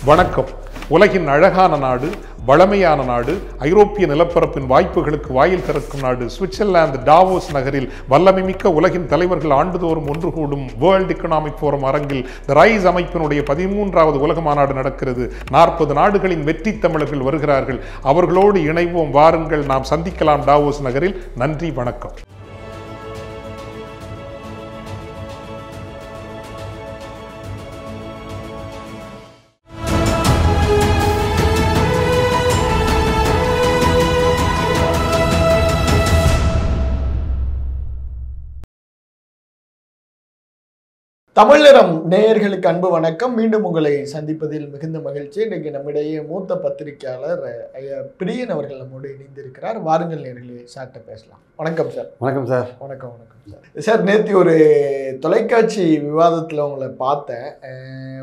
வணக்கம். உலகின் அழகான நாடு, வளமையான நாடு, ஐரோப்பிய நிலப்பரப்பின் வாய்ப்புகளுக்கு வாயில் திறக்கும் நாடு சுவிட்சர்லாந்து டாவோஸ் நகரில் வல்லமைமிக்க உலகின் தலைவர்கள் ஆண்டுதோறும் ஒன்று கூடும் வேர்ல்ட் எக்கனாமிக் ஃபோரம் அரங்கில் தி ரைஸ் அமைப்பினுடைய 13வது உலக மாநாடு நடக்கிறது. 40 நாடுகளின் வெற்றி தமிழர்கள் வருகிறார்கள். அவர்களோடு இணைவோம், வாருங்கள், நாம் சந்திக்கலாம் டாவோஸ் நகரில். நன்றி, வணக்கம். தமிழரம் நேயர்களுக்கு அன்பு வணக்கம். மீண்டும் உங்களை சந்திப்பதில் மிகுந்த மகிழ்ச்சி. இன்றைக்கு நம்மிடையே மூத்த பத்திரிகையாளர் பிரியன் அவர்கள் நம்மோடு இணைந்திருக்கிறார். வாருங்கள் நேயர்களே, சார்ட்ட பேசலாம். வணக்கம் சார். வணக்கம் சார். வணக்கம் சார். சார், நேற்று ஒரு தொலைக்காட்சி விவாதத்தில் உங்களை பார்த்தேன்.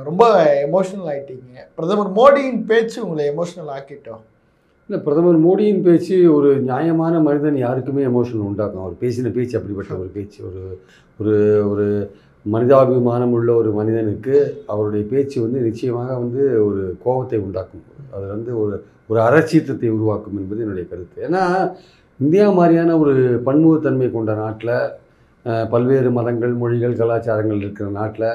ரொம்ப எமோஷனல் ஆகிட்டீங்க. பிரதமர் மோடியின் பேச்சு உங்களை எமோஷனல் ஆக்கிட்டோம். இல்லை, பிரதமர் மோடியின் பேச்சு ஒரு நியாயமான மனிதன் யாருக்குமே எமோஷனல் உண்டாக்கும். அவர் பேசின பேச்சு அப்படிப்பட்ட ஒரு பேச்சு. ஒரு ஒரு மனிதாபிமானம் உள்ள ஒரு மனிதனுக்கு அவருடைய பேச்சு நிச்சயமாக ஒரு கோபத்தை உண்டாக்கும். அது ஒரு அலட்சியத்தை உருவாக்கும் என்பது என்னுடைய கருத்து. ஏன்னா இந்தியா மாதிரியான ஒரு பன்முகத்தன்மை கொண்ட நாட்டில், பல்வேறு மதங்கள், மொழிகள், கலாச்சாரங்கள் இருக்கிற நாட்டில்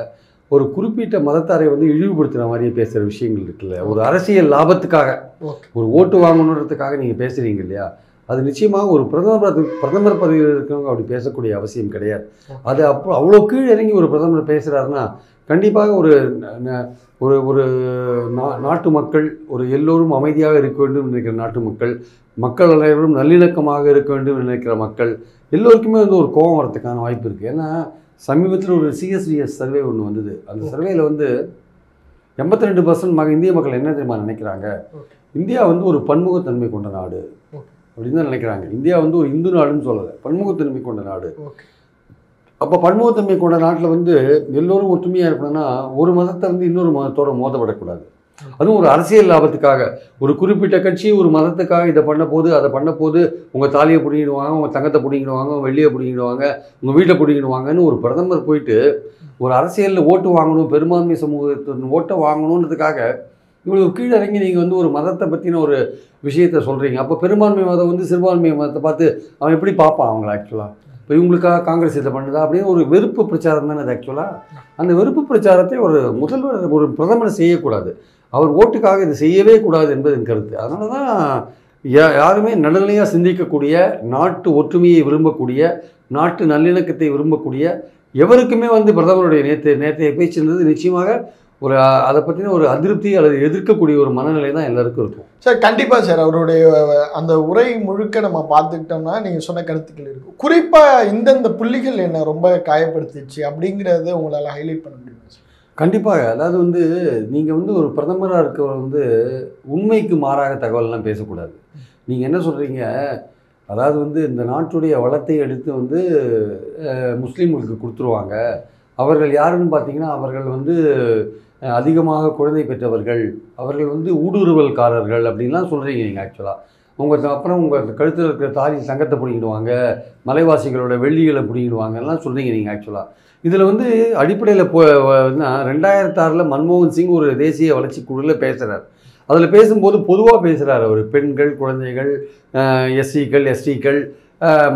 ஒரு குறிப்பிட்ட மதத்தாரை இழிவுபடுத்துகிற மாதிரியே பேசுகிற விஷயங்கள் இருக்குல்ல, ஒரு அரசியல் லாபத்துக்காக, ஒரு ஓட்டு வாங்கணுன்றதுக்காக நீங்கள் பேசுகிறீங்க இல்லையா, அது நிச்சயமாக ஒரு பிரதமர் பதவியில் இருக்கிறவங்க அப்படி பேசக்கூடிய அவசியம் கிடையாது. அது அவ்வளோ கீழ் இறங்கி ஒரு பிரதமர் பேசுகிறாருன்னா கண்டிப்பாக ஒரு நாட்டு மக்கள், எல்லோரும் அமைதியாக இருக்க வேண்டும் நினைக்கிற நாட்டு மக்கள் அனைவரும் நல்லிணக்கமாக இருக்க வேண்டும் நினைக்கிற மக்கள் எல்லோருக்குமே ஒரு கோபம் வரத்துக்கான வாய்ப்பு இருக்குது. ஏன்னா சமீபத்தில் ஒரு CSDS சர்வே ஒன்று வந்தது. அந்த சர்வேயில் 82% இந்திய மக்கள் என்ன தெரியுமா நினைக்கிறாங்க, இந்தியா ஒரு பன்முகத்தன்மை கொண்ட நாடு அப்படின்னு தான் நினைக்கிறாங்க. இந்தியா ஒரு இந்து நாடுன்னு சொல்லலை, பன்முகத்தன்மை கொண்ட நாடு. அப்போ பன்முகத்தன்மை கொண்ட நாட்டில் எல்லோரும் ஒற்றுமையாக இருக்கணும்னா ஒரு மதத்தை இன்னொரு மதத்தோடு மோதப்படக்கூடாது. அதுவும் ஒரு அரசியல் லாபத்துக்காக ஒரு குறிப்பிட்ட கட்சி ஒரு மதத்துக்காக இதை பண்ண போது அதை பண்ண போது உங்கள் தாலியை பிடிங்கிடுவாங்க, உங்கள் தங்கத்தை பிடிங்கிடுவாங்க, உங்கள் வெள்ளியை பிடிங்கிடுவாங்க, உங்கள் வீட்டை பிடிங்கிடுவாங்கன்னு ஒரு பிரதமர் போயிட்டு ஒரு அரசியலில் ஓட்டு வாங்கணும், பெரும்பான்மை சமூகத்தின் ஓட்டை வாங்கணுன்றதுக்காக இவ்வளோ கீழே இறங்கி நீங்கள் ஒரு மதத்தை பற்றின ஒரு விஷயத்தை சொல்கிறீங்க. அப்போ பெரும்பான்மை மதம் சிறுபான்மை மதத்தை பார்த்து அவன் எப்படி பார்ப்பான் அவங்கள? ஆக்சுவலாக இப்போ இவங்களுக்காக காங்கிரஸ் இதை பண்ணுதா அப்படின்னு ஒரு வெறுப்பு பிரச்சாரம் தானே அது. ஆக்சுவலாக அந்த வெறுப்பு பிரச்சாரத்தை ஒரு முதல்வர், ஒரு பிரதமர் செய்யக்கூடாது. அவர் ஓட்டுக்காக இது செய்யவே கூடாது என்பது என் கருத்து. அதனால தான் யாருமே நடுநிலையாக சிந்திக்கக்கூடிய, நாட்டு ஒற்றுமையை விரும்பக்கூடிய, நாட்டு நல்லிணக்கத்தை விரும்பக்கூடிய எவருக்குமே பிரதமருடைய நேற்றைய பேச்சுன்றது நிச்சயமாக அதை பற்றின ஒரு அதிருப்தி அல்லது எதிர்க்கக்கூடிய ஒரு மனநிலை தான் எல்லாருக்கும் இருக்கும். சார், கண்டிப்பாக சார். அவருடைய அந்த உரை முழுக்க நம்ம பார்த்துக்கிட்டோம்னா நீங்கள் சொன்ன கருத்துக்கள் இருக்கும். குறிப்பாக இந்தந்த புள்ளிகள் என்ன ரொம்ப காயப்படுத்திச்சு அப்படிங்கிறத உங்களால் ஹைலைட் பண்ண முடியுமா சார்? கண்டிப்பாக. அதாவது நீங்கள் ஒரு பிரதமராக இருக்கவர் உண்மைக்கு மாறாக தகவல்லாம் பேசக்கூடாது. நீங்கள் என்ன சொல்கிறீங்க, அதாவது இந்த நாட்டுடைய வளத்தை எடுத்து முஸ்லீம்களுக்கு கொடுத்துருவாங்க, அவர்கள் யாருன்னு பார்த்தீங்கன்னா அவர்கள் அதிகமாக குழந்தை பெற்றவர்கள், அவர்கள் ஊடுருவல்காரர்கள் அப்படின்லாம் சொல்கிறீங்க நீங்கள். ஆக்சுவலாக அப்புறம் உங்கள் கழுத்தில் இருக்கிற தாலி தங்கத்தை பிடிங்கிடுவாங்க, மலைவாசிகளோட வெள்ளிகளை பிடிங்கிடுவாங்கலாம் சொல்கிறீங்க நீங்கள். ஆக்சுவலாக இதில் அடிப்படையில் 2006 மன்மோகன் சிங் ஒரு தேசிய வளர்ச்சி குழுவில் பேசுகிறார். அதில் பேசும்போது பொதுவாக பேசுகிறார். அவர் பெண்கள், குழந்தைகள், எஸ்சிக்கள், எஸ்டிக்கள்,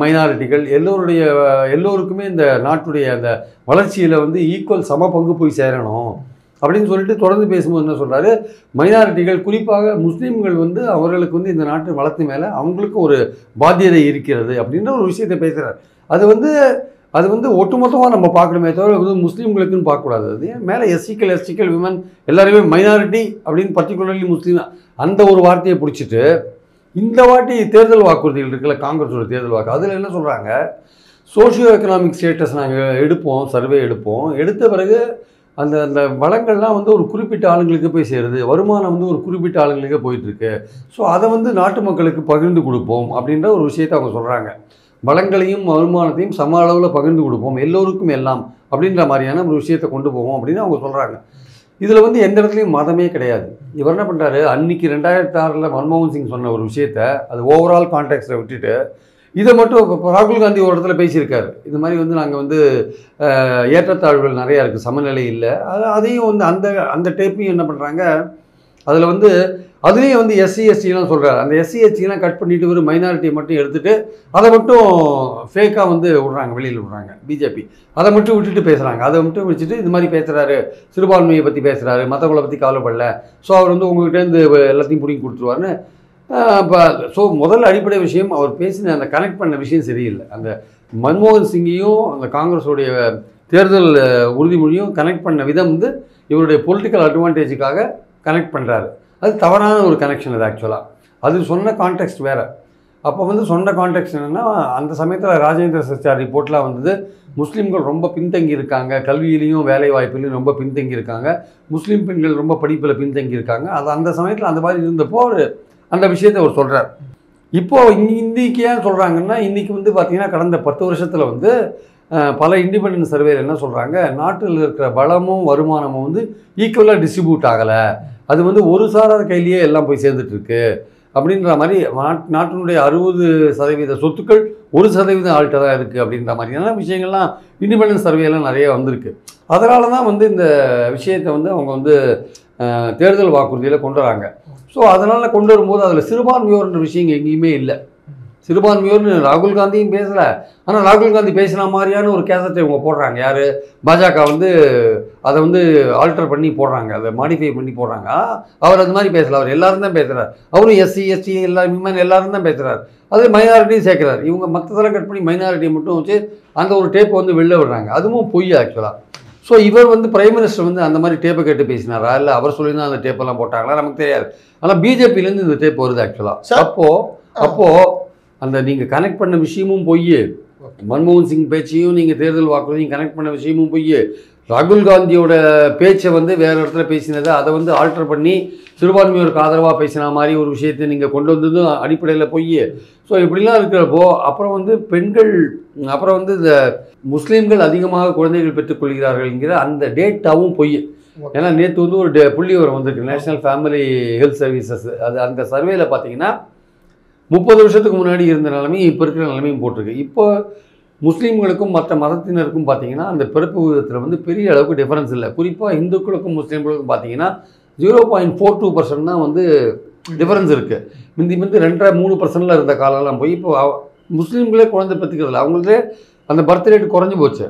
மைனாரிட்டிகள் எல்லோருக்குமே இந்த நாட்டுடைய அந்த வளர்ச்சியில் ஈக்குவல் சம பங்கு போய் சேரணும் அப்படின்னு சொல்லிட்டு தொடர்ந்து பேசும்போது என்ன சொல்கிறாரு, மைனாரிட்டிகள் குறிப்பாக முஸ்லீம்கள் அவர்களுக்கு இந்த நாட்டு வளர்த்து மேலே அவங்களுக்கு ஒரு பாத்தியதை இருக்கிறது அப்படின்ற ஒரு விஷயத்தை பேசுகிறார். அது ஒட்டுமொத்தமாக நம்ம பார்க்கணுமே தவிர முஸ்லீம்களுக்குன்னு பார்க்கக்கூடாது. அது மேலே எஸ்சிக்கள், விமன் எல்லாருமே மைனாரிட்டி அப்படின்னு பர்டிகுலர்லி முஸ்லீம் அந்த ஒரு வார்த்தையை பிடிச்சிட்டு இந்த வாட்டி தேர்தல் வாக்குறுதிகள் இருக்குல்ல, காங்கிரஸோட தேர்தல் வாக்கு, அதில் என்ன சொல்கிறாங்க, சோஷியோ எக்கனாமிக் ஸ்டேட்டஸ் நாங்கள் எடுப்போம், சர்வே எடுப்போம், எடுத்த பிறகு அந்த வளங்கள்லாம் ஒரு குறிப்பிட்ட ஆளுங்களுக்கு போய் சேருது, வருமானம் ஒரு குறிப்பிட்ட ஆளுங்களுக்கு போயிட்டுருக்கு, ஸோ அதை நாட்டு மக்களுக்கு பகிர்ந்து கொடுப்போம் அப்படின்ற ஒரு விஷயத்தை அவங்க சொல்கிறாங்க. வளங்களையும் வருமானத்தையும் சம அளவில் பகிர்ந்து கொடுப்போம், எல்லோருக்கும் எல்லாம் அப்படின்ற மாதிரியான ஒரு விஷயத்தை கொண்டு போவோம் அப்படின்னு அவங்க சொல்கிறாங்க. இதில் எந்த இடத்துலையும் மதமே கிடையாது. இவர் என்ன பண்ணுறாரு, அன்றைக்கி 2006 மன்மோகன் சிங் சொன்ன ஒரு விஷயத்தை அது ஓவரால் கான்டெக்ஸ்ட்டை விட்டுட்டு இதை மட்டும் இப்போ ராகுல் காந்தி ஒரு இடத்துல பேசியிருக்காரு. இது மாதிரி நாங்கள் ஏற்றத்தாழ்வுகள் நிறையா இருக்குது, சமநிலை இல்லை. அதையும் அந்த அந்த டேப்பையும் என்ன பண்ணுறாங்க, அதில் வந்து அதுலேயும் வந்து எஸ்சி எஸ்டிலாம் சொல்கிறார். அந்த எஸ்சி எஸ்டிலாம் கட் பண்ணிட்டு ஒரு மைனாரிட்டியை மட்டும் எடுத்துகிட்டு அதை மட்டும் ஃபேக்காக வந்து விட்றாங்க, வெளியில் விட்றாங்க பிஜேபி. அதை மட்டும் விட்டுட்டு பேசுகிறாங்க. அதை மட்டும் வச்சுட்டு இது மாதிரி பேசுகிறாரு, சிறுபான்மையை பற்றி பேசுகிறாரு, மற்றவங்களை பற்றி கவலைப்படல, ஸோ அவர் வந்து உங்கள்கிட்டேருந்து எல்லாத்தையும் பிடிங்கி கொடுத்துருவாருன்னு. இப்போ ஸோ முதல் அடிப்படை விஷயம் அவர் பேசின அந்த கனெக்ட் பண்ண விஷயம் சரியில்லை. அந்த மன்மோகன் சிங்கையும் அந்த காங்கிரஸுடைய தேர்தல் உறுதிமொழியும் கனெக்ட் பண்ண விதம் வந்து இவருடைய பொலிட்டிக்கல் அட்வான்டேஜுக்காக கனெக்ட் பண்ணுறாரு. அது தவறான ஒரு கனெக்ஷன். அது ஆக்சுவலாக அது சொன்ன கான்டெக்ட் வேறு. அப்போ வந்து சொன்ன கான்டெக்ட் என்னென்னா, அந்த சமயத்தில் ராஜேந்திர சச்சார் ரிப்போர்ட்லாம் வந்தது, முஸ்லீம்கள் ரொம்ப பின்தங்கி இருக்காங்க, கல்வியிலையும் வேலை வாய்ப்புலையும் ரொம்ப பின்தங்கி இருக்காங்க, முஸ்லீம் பெண்கள் ரொம்ப படிப்பில் பின்தங்கி இருக்காங்க. அது அந்த சமயத்தில் அந்த மாதிரி இருந்தப்போ அவர் அந்த விஷயத்தை அவர் சொல்கிறார். இப்போது இன்றைக்கி ஏன் சொல்கிறாங்கன்னா, இன்றைக்கி வந்து பார்த்திங்கன்னா கடந்த 10 வருஷத்தில் வந்து பல இண்டிபெண்டன்ட் சர்வேல என்ன சொல்கிறாங்க, நாட்டில் இருக்கிற வளமும் வருமானமும் வந்து ஈக்குவலாக டிஸ்ட்ரிபியூட் ஆகலை, அது வந்து ஒரு சாராத கையிலேயே எல்லாம் போய் சேர்ந்துட்டுருக்கு அப்படின்ற மாதிரி. நாட்டினுடைய 60% சொத்துக்கள் 1% ஆள்கிட்ட தான் இருக்குது அப்படின்ற மாதிரியான விஷயங்கள்லாம் இண்டிபெண்டன்ட் சர்வேலாம் நிறைய வந்திருக்கு. அதனால தான் வந்து இந்த விஷயத்தை வந்து அவங்க வந்து தேர்தல் வாக்குறுதியில் கொண்டு வராங்க. ஸோ அதனால் கொண்டு வரும்போது அதில் சிறுபான்மையோர்ன்ற விஷயம் எங்கேயுமே இல்லை. சிறுபான்மையோர்னு ராகுல் காந்தியும் பேசலை. ஆனால் ராகுல் காந்தி பேசின மாதிரியான ஒரு கேசட்டை இவங்க போடுறாங்க. யார்? பாஜக வந்து அதை வந்து ஆல்டர் பண்ணி போடுறாங்க, அதை மாடிஃபை பண்ணி போடுறாங்க. அவர் அது மாதிரி பேசலை, அவர் எல்லாரும் தான் பேசுகிறார். அவரும் எஸ்சி எஸ்டி எல்லாரும் எல்லாரும் தான் பேசுகிறார். அது மைனாரிட்டியும் சேர்க்குறாரு. இவங்க மற்றதெல்லாம் கட் பண்ணி மைனாரிட்டியை மட்டும் வச்சு அந்த ஒரு டேப்பை வந்து வெளில விடுறாங்க. அதுவும் பொய் ஆக்சுவலாக. ஸோ இவர் வந்து பிரைம் மினிஸ்டர் வந்து அந்த மாதிரி டேப்பை கேட்டு பேசினாரா, இல்லை அவர் சொல்லி தான் அந்த டேப்பெல்லாம் போட்டாங்களா நமக்கு தெரியாது. ஆனால் பிஜேபியிலேருந்து இந்த டேப் வருது ஆக்சுவலாக. அப்போது அந்த நீங்கள் கனெக்ட் பண்ண விஷயமும் பொய், மன்மோகன் சிங் பேச்சையும் நீங்கள் தேர்தல் வாக்குறுதியும் கனெக்ட் பண்ண விஷயமும் பொய், ராகுல் காந்தியோட பேச்சை வந்து வேறு இடத்துல பேசினதை அதை வந்து ஆல்டர் பண்ணி சிறுபான்மையோருக்கு ஆதரவாக பேசின மாதிரி ஒரு விஷயத்தை நீங்கள் கொண்டு வந்ததும் அடிப்படையில் பொய். ஸோ இப்படிலாம் இருக்கிறப்போ அப்புறம் வந்து பெண்கள், அப்புறம் வந்து இந்த முஸ்லீம்கள் அதிகமாக குழந்தைகள் பெற்றுக்கொள்கிறார்கள் என்கிற அந்த டேட்டாவும் பொய். ஏன்னா நேற்று வந்து ஒரு புள்ளி விவரம் வந்திருக்கு, நேஷனல் ஃபேமிலி ஹெல்த் சர்வீசஸ். அது அந்த சர்வேல பார்த்தீங்கன்னா 30 வருஷத்துக்கு முன்னாடி இருந்த நிலைமையும் இப்போ இருக்கிற நிலைமையும் போட்டிருக்கு. இப்போ முஸ்லீம்களுக்கும் மற்ற மதத்தினருக்கும் பார்த்தீங்கன்னா அந்த பிறப்பு விகிதத்தில் வந்து பெரிய அளவுக்கு டிஃபரன்ஸ் இல்லை. குறிப்பாக இந்துக்களுக்கும் முஸ்லீம்களுக்கும் பார்த்தீங்கன்னா 0.42% தான் வந்து டிஃபரன்ஸ் இருக்குது. முந்தி 2-3% இருந்த காலம்லாம் போய் இப்போ முஸ்லீம்களே குழந்தை பெற்றுக்கிறதில்ல. அவங்களே அந்த பர்த் ரேட்டு குறைஞ்சி போச்சு.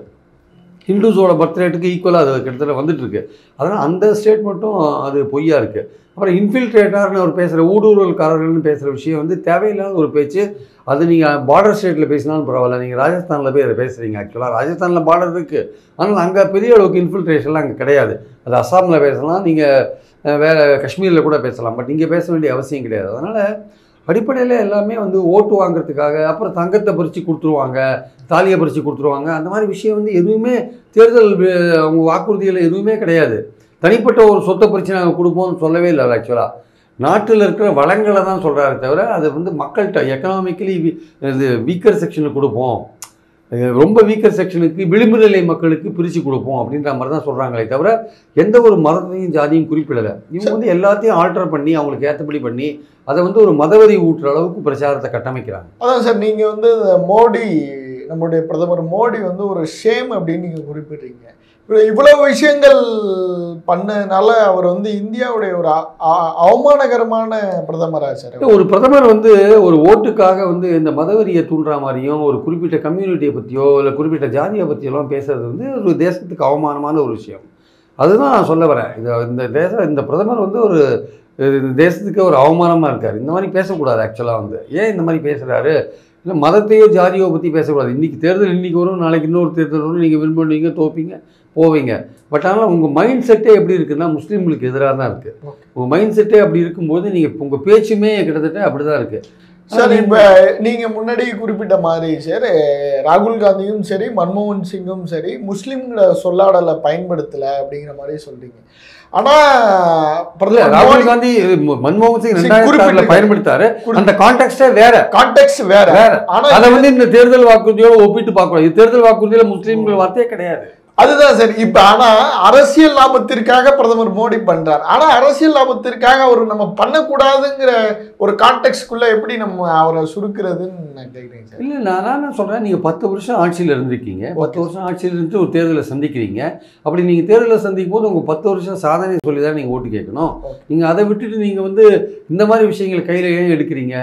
ஹிந்துஸோட பர்த் ரேட்டுக்கு ஈக்குவலாக அது கிட்டத்தட்ட வந்துட்டுருக்கு. அதனால் அந்த ஸ்டேட்மெண்ட்டும் அது பொய்யா இருக்குது. அப்புறம் இன்ஃபில்ட்ரேட்டர்னு அவர் பேசுகிற ஊடுருவல்காரர்கள்னு பேசுகிற விஷயம் வந்து தேவையில்லாத ஒரு பேச்சு. அது நீங்கள் பார்டர் ஸ்டேட்டில் பேசினாலும் பரவாயில்ல, நீங்கள் ராஜஸ்தானில் போய் அதை பேசுகிறீங்க. ஆக்சுவலாக ராஜஸ்தானில் பார்டர் இருக்குது, ஆனால் அங்கே பெரிய அளவுக்கு இன்ஃபில்ட்ரேஷன்லாம் அங்கே கிடையாது. அது அஸ்ஸாமில் பேசலாம், நீங்கள் வேறு காஷ்மீரில் கூட பேசலாம், பட் இங்கே பேச வேண்டிய அவசியம் கிடையாது. அதனால் அடிப்படையில் எல்லாமே வந்து ஓட்டு வாங்குறதுக்காக, அப்புறம் தங்கத்தை பறித்து கொடுத்துருவாங்க, தாலியை பறித்து கொடுத்துருவாங்க, அந்த மாதிரி விஷயம் வந்து எதுவுமே தேர்தல் அவங்க வாக்குறுதியில் எதுவுமே கிடையாது. தனிப்பட்ட ஒரு சொத்தை பறித்து நாங்கள் கொடுப்போம்னு சொல்லவே இல்லை. ஆக்சுவலாக நாட்டில் இருக்கிற வளங்களை தான் சொல்கிறாரு தவிர அதை வந்து மக்கள்கிட்ட எக்கனாமிக்கலி இது வீக்கர் செக்ஷனுக்கு கொடுப்போம், ரொம்ப வீக்கர் செக்ஷனுக்கு விளிம்பு நிலை மக்களுக்கு பிரித்து கொடுப்போம் அப்படின்ற மாதிரி தான் சொல்கிறாங்களே தவிர எந்த ஒரு மதத்தையும் ஜாதியும் குறிப்பிடலை. இவங்க வந்து எல்லாத்தையும் ஆல்டர் பண்ணி அவங்களுக்கு ஏற்றபடி பண்ணி அதை வந்து ஒரு மதவெறி ஊட்டுற அளவுக்கு பிரச்சாரத்தை கட்டமைக்கிறாங்க. அதான் சார், நீங்கள் வந்து மோடி, நம்முடைய பிரதமர் மோடி வந்து ஒரு ஷேம் அப்படின்னு நீங்கள் குறிப்பிட்றீங்க. இவ்வளவு விஷயங்கள் பண்ணனால அவர் வந்து இந்தியாவுடைய ஒரு அவமானகரமான பிரதமரா சார்? ஒரு பிரதமர் வந்து ஒரு ஓட்டுக்காக வந்து இந்த மதவெறியை தூண்டுற மாதிரியும் ஒரு குறிப்பிட்ட கம்யூனிட்டியை பற்றியோ இல்லை குறிப்பிட்ட ஜாதியை பற்றியெல்லாம் பேசுறது வந்து ஒரு தேசத்துக்கு அவமானமான ஒரு விஷயம். அதுதான் நான் சொல்ல வரேன். இந்த பிரதமர் வந்து ஒரு தேசத்துக்கு ஒரு அவமானமாக இருக்கார். இந்த மாதிரி பேசக்கூடாது. ஆக்சுவலாக வந்து ஏன் இந்த மாதிரி பேசுகிறாரு? இல்லை மதத்தையோ ஜாதியோ பற்றி பேசக்கூடாது. இன்றைக்கி தேர்தல் இன்றைக்கி வரும், நாளைக்கு இன்னொரு தேர்தல் வரும், நீங்கள் வின் பண்ணுவீங்க, தோப்பீங்க, போவீங்க. பட் ஆனால் உங்கள் மைண்ட் செட்டே எப்படி இருக்குன்னா முஸ்லீம்களுக்கு எதிராக தான் இருக்குது. உங்கள் மைண்ட் செட்டே அப்படி இருக்கும்போது நீங்கள் உங்கள் பேச்சுமே கிட்டத்தட்ட அப்படி தான் இருக்குது. சார், இப்போ நீங்கள் முன்னாடி குறிப்பிட்ட மாதிரி சார், ராகுல் காந்தியும் சரி மன்மோகன் சிங்கும் சரி முஸ்லீம்களை சொல்லாடலை பயன்படுத்தலை அப்படிங்கிற மாதிரி சொல்கிறீங்க. ஆனால் ராகுல் காந்தி மன்மோகன் சிங் 2006 பயன்படுத்தாரு. அந்த கான்டெக்ஸ்டே வேற, கான்டெக்ஸ்ட் வேற. ஆனா அதை வந்து இந்த தேர்தல் வாக்குறுதியோட ஒப்பிட்டு பார்க்கணும். இது தேர்தல் வாக்குறுதியில முஸ்லீம்கள் வார்த்தையே கிடையாது. அதுதான் சார். இப்ப ஆனா அரசியல் லாபத்திற்காக பிரதமர் மோடி பண்றார். ஆனா அரசியல் லாபத்திற்காக அவர் நம்ம பண்ணக்கூடாதுங்கிற ஒரு கான்டெக்ட்குள்ள எப்படி நம்ம அவரை சுருக்கிறதுன்னு நான் கேட்குறேன் சார். இல்லை, நான் சொல்கிறேன், நீங்கள் 10 வருஷம் ஆட்சியில் இருந்திருக்கீங்க. 10 வருஷம் ஆட்சியில் இருந்து ஒரு தேர்தலை சந்திக்கிறீங்க. அப்படி நீங்கள் தேர்தலை சந்திக்கும் போது உங்கள் 10 வருஷம் சாதனை சொல்லி தான் நீங்கள் ஓட்டு கேட்கணும். நீங்கள் அதை விட்டுட்டு நீங்கள் வந்து இந்த மாதிரி விஷயங்களை கையில் ஏன் எடுக்கிறீங்க?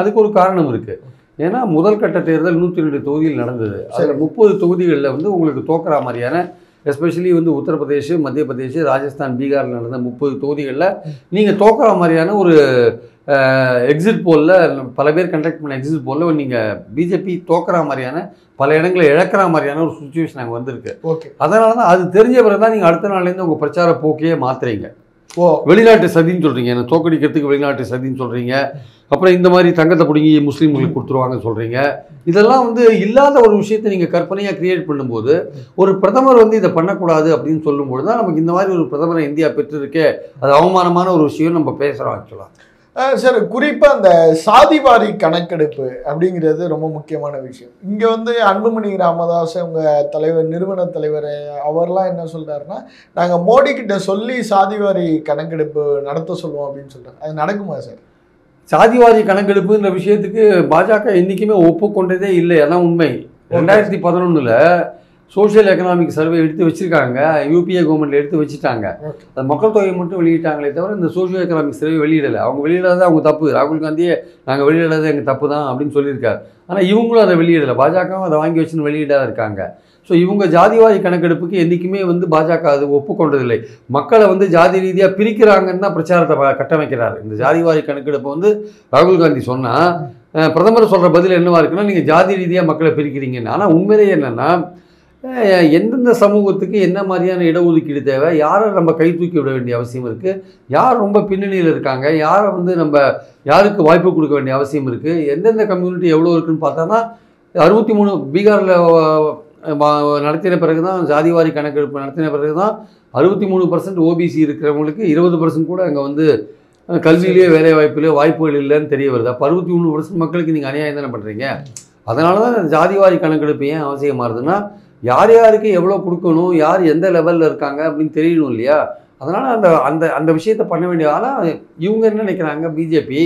அதுக்கு ஒரு காரணம் இருக்குது. ஏன்னா முதல் கட்ட தேர்தல் 102 தொகுதியில் நடந்தது. அதில் 30 தொகுதிகளில் வந்து உங்களுக்கு தோக்குற மாதிரியான, எஸ்பெஷலி வந்து உத்தரப்பிரதேஷ், மத்திய பிரதேஷ், ராஜஸ்தான், பீகாரில் நடந்த 30 தொகுதிகளில் நீங்கள் தோக்குற மாதிரியான ஒரு எக்ஸிட் போலில், பல பேர் கண்டக்ட் பண்ண எக்ஸிட் போலில் நீங்கள் பிஜேபி தோக்குற மாதிரியான, பல இடங்களை இழக்கிற மாதிரியான ஒரு சுச்சுவேஷன் அங்கே வந்திருக்கு. அதனால தான் அது தெரிஞ்ச பிறகு தான் நீங்கள் அடுத்த நாள்லேருந்து உங்கள் பிரச்சார போக்கையே மாற்றுறீங்க. வெளிநாட்டு சதின்னு சொல்கிறீங்க, என்ன தோக்கடிக்கிறதுக்கு வெளிநாட்டு சதின்னு சொல்கிறீங்க. அப்புறம் இந்த மாதிரி தங்கத்தை பிடிங்கி முஸ்லீம்களுக்கு கொடுத்துருவாங்கன்னு சொல்கிறீங்க. இதெல்லாம் வந்து இல்லாத ஒரு விஷயத்தை நீங்கள் கற்பனையாக கிரியேட் பண்ணும்போது, ஒரு பிரதமர் வந்து இதை பண்ணக்கூடாது அப்படின்னு சொல்லும்போது தான் நமக்கு இந்த மாதிரி ஒரு பிரதமரை இந்தியா பெற்றிருக்கே, அது அவமானமான ஒரு விஷயம் நம்ம பேசுகிறோம் ஆக்சுவலாக. சார், குறிப்பாக அந்த சாதிவாரி கணக்கெடுப்பு அப்படிங்கிறது ரொம்ப முக்கியமான விஷயம். இங்கே வந்து அன்புமணி ராமதாஸ் அவங்க தலைவர், நிறுவன தலைவர், அவர்லாம் என்ன சொல்கிறாருன்னா, நாங்கள் மோடி கிட்ட சொல்லி சாதிவாரி கணக்கெடுப்பு நடத்த சொல்லுவோம் அப்படின்னு சொல்கிறாங்க. அது நடக்குமா சார்? சாதிவாரி கணக்கெடுப்புன்ற விஷயத்துக்கு பாஜக என்றைக்குமே ஒப்புக்கொண்டதே இல்லை. அதான் உண்மை. 2011 சோஷியல் எக்கனாமிக் சர்வே எடுத்து வச்சுருக்காங்க. யூபிஏ கவர்மெண்ட்டில் எடுத்து வச்சுட்டாங்க. அது மக்கள் தொகை மட்டும் வெளியிட்டாங்களே தவிர இந்த சோஷியோ எக்கனாமிக் சர்வே வெளியிடலை. அவங்க வெளியிடாத அவங்க தப்பு. ராகுல் காந்தியே நாங்கள் வெளியிடாத எங்கள் தப்பு தான் அப்படின்னு சொல்லியிருக்காரு. ஆனால் இவங்களும் அதை வெளியிடலை. பாஜகவும் அதை வாங்கி வச்சுன்னு வெளியிடாத இருக்காங்க. ஸோ இவங்க ஜாதிவாரி கணக்கெடுப்புக்கு என்றைக்குமே வந்து பாஜக அது ஒப்புக்கொண்டதில்லை. மக்களை வந்து ஜாதி ரீதியாக பிரிக்கிறாங்கன்னு தான் பிரச்சாரத்தை கட்டமைக்கிறார். இந்த ஜாதிவாரி கணக்கெடுப்பை வந்து ராகுல் காந்தி சொன்னால், பிரதமர் சொல்கிற பதில் என்னவா இருக்குன்னா, நீங்கள் ஜாதி ரீதியாக மக்களை பிரிக்கிறீங்கன்னு. ஆனால் உண்மையிலேயே என்னென்னா, எந்தெந்த சமூகத்துக்கு என்ன மாதிரியான இடஒதுக்கீடு தேவை, யாரை நம்ம கை தூக்கி விட வேண்டிய அவசியம் இருக்குது, யார் ரொம்ப பின்னணியில் இருக்காங்க, யாரை வந்து நம்ம யாருக்கு வாய்ப்பு கொடுக்க வேண்டிய அவசியம் இருக்குது, எந்தெந்த கம்யூனிட்டி எவ்வளோ இருக்குதுன்னு பார்த்தோன்னா 63 பீகாரில் நடத்தின பிறகு தான், ஜாதிவாரி கணக்கெடுப்பு நடத்தின பிறகு தான் 63% ஓபிசி இருக்கிறவங்களுக்கு 20% கூட அங்கே வந்து கல்வியிலேயே வேலை வாய்ப்புலேயோ வாய்ப்புகள் இல்லைன்னு தெரிய வருது. அப்போ 63% மக்களுக்கு நீங்கள் அநியாயம் தானே பண்ணுறீங்க. அதனால தான் ஜாதிவாரி கணக்கெடுப்பு ஏன் அவசியமாக இருதுன்னா, யார் யாருக்கு எவ்வளோ கொடுக்கணும், யார் எந்த லெவலில் இருக்காங்க அப்படின்னு தெரியணும் இல்லையா. அதனால் அந்த அந்த அந்த விஷயத்தை பண்ண வேண்டிய. ஆனால் இவங்க என்ன நினைக்கிறாங்க, பிஜேபி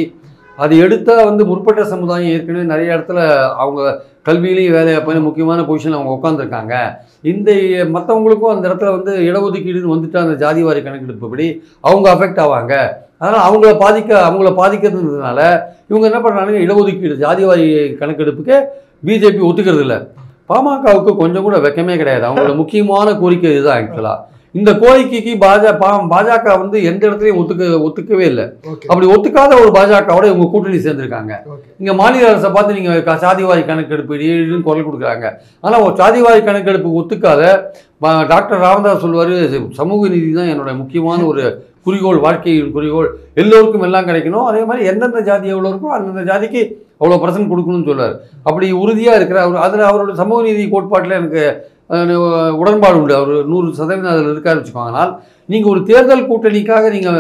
அது எடுத்தால் வந்து முற்பட்ட சமுதாயம் ஏற்கனவே நிறைய இடத்துல அவங்க கல்வியிலையும் வேலைவாய்ப்பு முக்கியமான பொசிஷனில் அவங்க உட்காந்துருக்காங்க. இந்த மற்றவங்களுக்கும் அந்த இடத்துல வந்து இடஒதுக்கீடுன்னு வந்துட்டு அந்த ஜாதிவாரி கணக்கெடுப்புப்படி அவங்க அஃபெக்ட் ஆவாங்க. அதனால் அவங்கள பாதிக்கிறதுனால இவங்க என்ன பண்ணுறாங்க, இடஒதுக்கீடு ஜாதிவாரி கணக்கெடுப்புக்கு பிஜேபி ஒத்துக்கிறது இல்லை. பாமகவுக்கு கொஞ்சம் கூட வெக்கமே கிடையாது. அவங்களோட முக்கியமான கோரிக்கை இதுதான். ஆக்சுவலாக இந்த கோரிக்கைக்கு பாஜக வந்து எந்த இடத்துலையும் ஒத்துக்கவே இல்லை. அப்படி ஒத்துக்காத ஒரு பாஜகவோட இவங்க கூட்டணி சேர்ந்துருக்காங்க. இங்கே மாநில அரசை பார்த்து நீங்கள் சாதிவாரி கணக்கெடுப்பு குரல் கொடுக்குறாங்க. ஆனால் ஒரு சாதிவாரி கணக்கெடுப்பு ஒத்துக்காத டாக்டர் ராமதாஸ் சொல்வார், சமூக நீதி தான் என்னோட முக்கியமான ஒரு குறிக்கோள், வாழ்க்கையின் குறிக்கோள், எல்லோருக்கும் எல்லாம் கிடைக்கணும், அதே மாதிரி எந்தெந்த ஜாதி எவ்வளோ இருக்கோ அந்தந்த ஜாதிக்கு அவ்வளோ % கொடுக்கணும்னு சொல்லுவார். அப்படி உறுதியாக இருக்கிற அவர் அதில் அவரோட சமூக நீதி கோட்பாட்டில் எனக்கு உடன்பாடு உண்டு. அவர் 100% அதில் இருக்காரு வச்சுக்கோங்க. ஆனால் நீங்கள் ஒரு தேர்தல் கூட்டணிக்காக நீங்கள்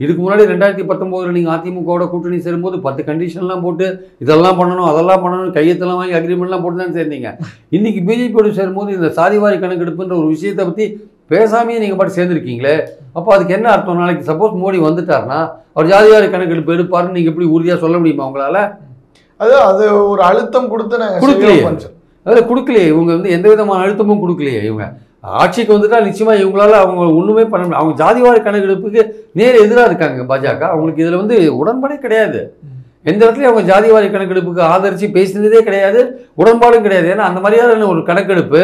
இதுக்கு முன்னாடி 2019 நீங்கள் அதிமுகவோட கூட்டணி சேரும்போது 10 கண்டிஷன்லாம் போட்டு இதெல்லாம் பண்ணணும் அதெல்லாம் பண்ணணும் கையெழுத்தெல்லாம் வாங்கி அக்ரிமெண்ட்லாம் போட்டு தான் சேர்ந்தீங்க. இன்றைக்கி பிஜேபியோடு சேரும்போது இந்த சாதிவாரி கணக்கெடுப்புன்ற ஒரு விஷயத்தை பற்றி பேசாமையே நீங்கள் பாட்டு சேர்ந்துருக்கீங்களே. அப்போ அதுக்கு என்ன அர்த்தம்? நாளைக்கு சப்போஸ் மோடி வந்துட்டார்னா அவர் ஜாதிவாரி கணக்கெடுப்பு எடுப்பாருன்னு நீங்கள் எப்படி உறுதியாக சொல்ல முடியுமா உங்களால்? அது ஒரு அழுத்தம் கொடுத்து கொடுக்கலையே. இவங்க வந்து எந்த விதமான அழுத்தமும் கொடுக்கலையே. இவங்க ஆட்சிக்கு வந்துட்டா நிச்சயமாக இவங்களால அவங்க ஒன்றுமே பண்ண முடியும். அவங்க ஜாதிவாரி கணக்கெடுப்புக்கு நேர் எதிராக இருக்காங்க பாஜக. அவங்களுக்கு இதில் வந்து உடன்பாடே கிடையாது. எந்த இடத்துலையும் அவங்க ஜாதிவாரி கணக்கெடுப்புக்கு ஆதரித்து பேசினதே கிடையாது, உடன்பாடும் கிடையாது. ஏன்னா அந்த மாதிரியான ஒரு கணக்கெடுப்பு